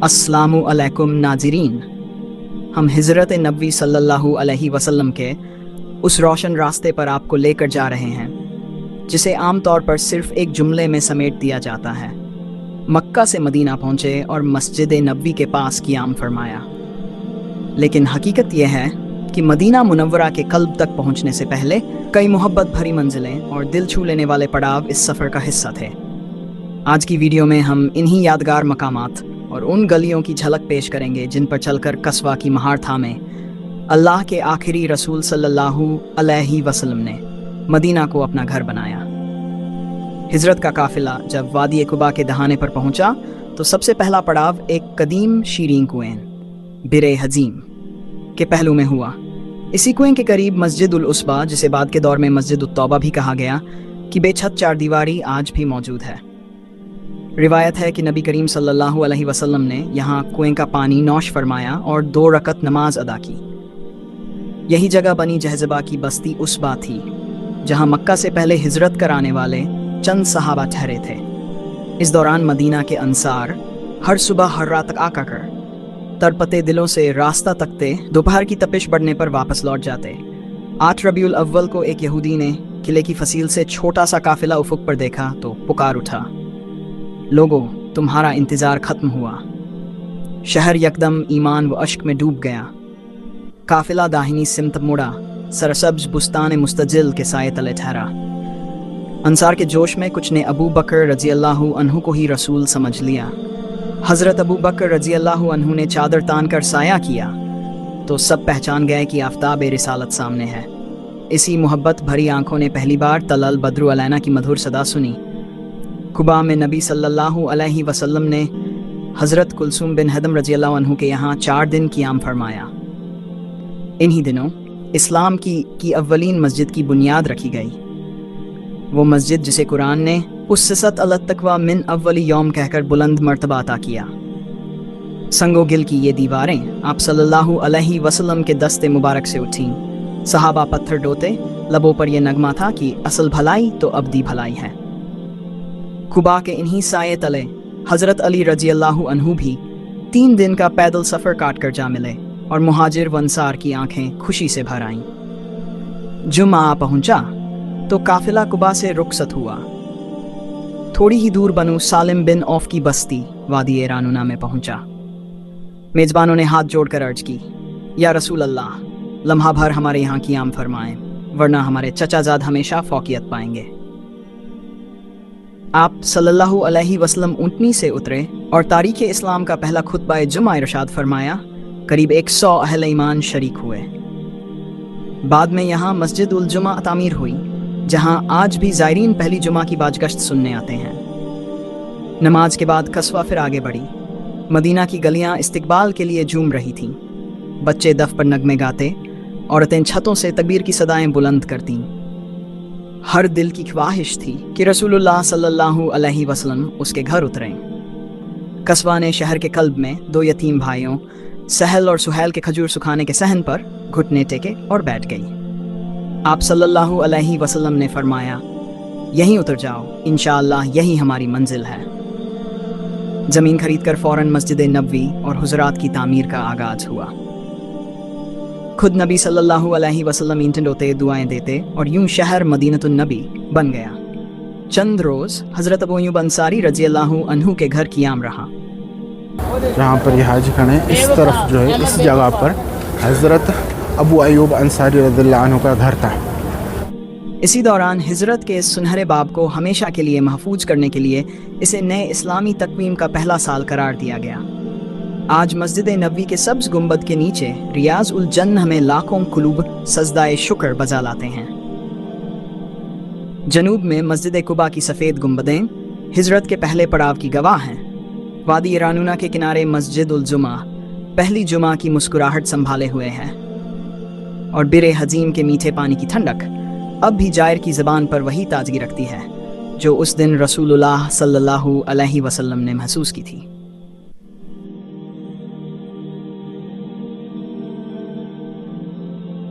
अस्सलामु अलैकुम नाज़रीन, हम हिजरत नबी सल्लल्लाहु अलैहि वसल्लम के उस रोशन रास्ते पर आपको लेकर जा रहे हैं जिसे आमतौर पर सिर्फ एक जुमले में समेट दिया जाता है। मक्का से मदीना पहुँचे और मस्जिद नबी के पास क़ियाम फरमाया। लेकिन हकीकत यह है कि मदीना मुनव्वरा के कल्ब तक पहुँचने से पहले कई मोहब्बत भरी मंजिलें और दिल छू लेने वाले पड़ाव इस सफ़र का हिस्सा थे। आज की वीडियो में हम इन्हीं यादगार मकामात और उन गलियों की झलक पेश करेंगे जिन पर चलकर कस्बा की महार थामे अल्लाह के आखिरी रसूल सल्लल्लाहु अलैहि वसल्लम ने मदीना को अपना घर बनाया। हिजरत का काफिला जब वादी कुबा के दहाने पर पहुंचा तो सबसे पहला पड़ाव एक कदीम शीरीं कुएं बिरे हजीम के पहलू में हुआ। इसी कुएं के करीब मस्जिद उल उसबा, जिसे बाद के दौर में मस्जिद उत तौबा भी कहा गया, की बेछत चारदीवारी आज भी मौजूद है। रिवायत है कि नबी करीम सल्लल्लाहु अलैहि वसल्लम ने यहाँ कुएं का पानी नौश फरमाया और 2 रकत नमाज अदा की। यही जगह बनी जहज़बा की बस्ती उसबा थी, जहाँ मक्का से पहले हिजरत कराने वाले चंद सहाबा ठहरे थे। इस दौरान मदीना के अंसार हर सुबह हर रात तक आका कर तड़पते दिलों से रास्ता तकते, दोपहर की तपिश बढ़ने पर वापस लौट जाते। 8 रबीउल अव्वल को एक यहूदी ने किले की फसील से छोटा सा काफिला उफुक पर देखा तो पुकार उठा, लोगों, तुम्हारा इंतज़ार ख़त्म हुआ। शहर यकदम ईमान व अश्क में डूब गया। काफिला दाहिनी सिमत मुड़ा, सरसब्ज बुस्तान मुस्तजिल के साए तले ठहरा। अंसार के जोश में कुछ ने अबू बकर रजी अल्लाहु अन्हु को ही रसूल समझ लिया। हज़रत अबू बकर रजी अल्लाहु अन्हु ने चादर तान कर साया किया तो सब पहचान गए कि आफ्ताब रिसालत सामने है। इसी मोहब्बत भरी आंखों ने पहली बार तलल बद्रु अलैना की मधुर सदा सुनी। कुबा में नबी सल्लल्लाहु अलैहि वसल्लम ने हज़रत कुलसूम बिन हदम रजी अल्लाहु अन्हु के यहाँ 4 दिन क़ियाम फरमाया। इन्हीं दिनों इस्लाम की अव्वलीन मस्जिद की बुनियाद रखी गई। वो मस्जिद जिसे कुरान ने उस्सत अलत तकवा मिन अव्वली यौम कहकर बुलंद मर्तबा अता किया। संगोगिल की ये दीवारें आप सल्लल्लाहु अलैहि वसल्लम के दस्ते मुबारक से उठीं। सहाबा पत्थर ढोते, लबों पर यह नगमा था कि असल भलाई तो अब्दी भलाई है। कुबा के इन्हीं साये तले हज़रत अली रजी अल्लाहु अन्हु भी 3 दिन का पैदल सफ़र काट कर जा मिले और मुहाजिर व अंसार की आंखें खुशी से भर आईं। जुमा पहुंचा तो काफिला कुबा से रुखसत हुआ। थोड़ी ही दूर बनु सालिम बिन औफ की बस्ती वादी रानुना में पहुंचा। मेज़बानों ने हाथ जोड़कर अर्ज की, या रसूल अल्लाह, लम्हा भर हमारे यहाँ क़ियाम फरमाएं, वरना हमारे चचाजाद हमेशा फौकियत पाएंगे। आप सल्लल्लाहु अलैहि वसल्लम ऊँटनी से उतरे और तारीख़ इस्लाम का पहला खुतबा जुमा इरशाद फरमाया। करीब 100 अहले ईमान शरीक हुए। बाद में यहाँ मस्जिद उल जुमा तामीर हुई, जहाँ आज भी ज़ायरीन पहली जुमा की बाजगश्त सुनने आते हैं। नमाज के बाद कस्बा फिर आगे बढ़ी। मदीना की गलियाँ इस्तकबाल के लिए झूम रही थीं। बच्चे दफ पर नगमे गाते, औरतें छतों से तकबीर की सदाएं बुलंद करतीं। हर दिल की ख्वाहिश थी कि रसूलुल्लाह सल्लल्लाहु अलैहि वसल्लम उसके घर उतरें। कस्बा ने शहर के कल्ब में 2 यतीम भाइयों सहल और सुहैल के खजूर सुखाने के सहन पर घुटने टेके और बैठ गई। आप सल्लल्लाहु अलैहि वसल्लम ने फरमाया, यहीं उतर जाओ, इंशाअल्लाह यही हमारी मंजिल है। ज़मीन खरीदकर फ़ौरन मस्जिद नबवी और हुज़रात की तामीर का आगाज़ हुआ। खुद नबी सल्लल्लाहु अलैहि वसल्लम ईंटें ढोते, दुआएं देते और यूं शहर मदीनतुन नबी बन गया। चंद रोज़ हज़रत अबू अय्यूब अंसारी रजी अल्लाहु अन्हु के घर क़ियाम रहा। जहाँ पर यह हाजी खड़े हैं, इस तरफ जो है, इस जगह पर हज़रत अबू अय्यूब अंसारी रज़ियल्लाहु अन्हु का घर था। इसी दौरान हिजरत के सुनहरे बाब को हमेशा के लिए महफूज करने के लिए इसे नए इस्लामी तकवीम का पहला साल करार दिया गया। आज मस्जिद नबवी के सब्ज़ गुंबद के नीचे रियाज उल जन्नह में लाखों कुलूब सजदाए शुक्र बजा लाते हैं। जनूब में मस्जिद कुबा की सफ़ेद गुंबदें हिजरत के पहले पड़ाव की गवाह हैं। वादी रानुना के किनारे मस्जिद उल जुमा पहली जुमा की मुस्कुराहट संभाले हुए है और बिरे हजीम के मीठे पानी की ठंडक अब भी जायर की ज़बान पर वही ताजगी रखती है जो उस दिन रसूलुल्लाह सल्लल्लाहु अलैहि वसल्लम ने महसूस की थी।